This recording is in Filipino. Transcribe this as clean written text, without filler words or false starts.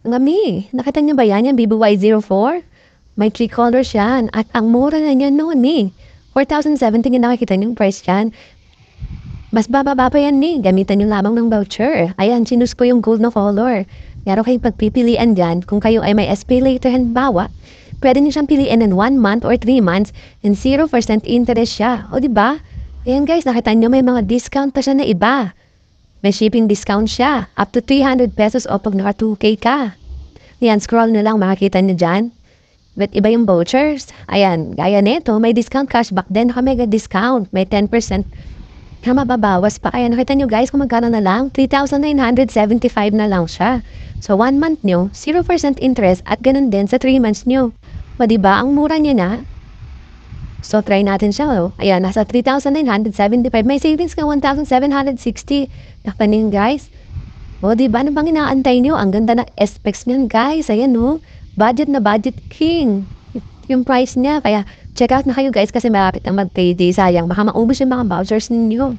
Ngami, nakita niyo ba yan, yung BBY04? May 3 colors yan. At ang mura na niya noon, ni. 4,070 yung nakikita niyong price yan. Mas bababa pa yan, ni. Gamitan niyo lamang ng voucher. Ayan, sinus ko yung gold na color. Pero kayo pagpipilian dyan, kung kayo ay may SPay later halimbawa, pwede niyo siyang piliin in 1 month or 3 months and 0% interest siya. O, diba? Ayan guys, nakita niyo may mga discount pa siya na iba. May shipping discount siya. Up to 300 pesos o pag naka 2K ka. Yan, scroll na lang, makikita niyo dyan. But iba yung vouchers. Ayan, gaya nito, may discount cashback din. Naka mega discount. May 10% na mababawas pa. Ayan, nakita niyo guys kung magkano na lang. 3,975 na lang siya. So, 1 month nyo, 0% interest at ganun din sa 3 months nyo. O, diba? Ang mura niya na. So, try natin siya. Oh. Ayan, nasa 3,975. May savings ka 1,760. Nakapanin, guys. O, diba? Ano bang inaantay nyo? Ang ganda ng specs niyan, guys. Ayan, oh. Budget na budget king. Yung price niya. Kaya, check out na kayo, guys, kasi malapit na mag-payday. Sayang, baka maubos yung mga vouchers ninyo.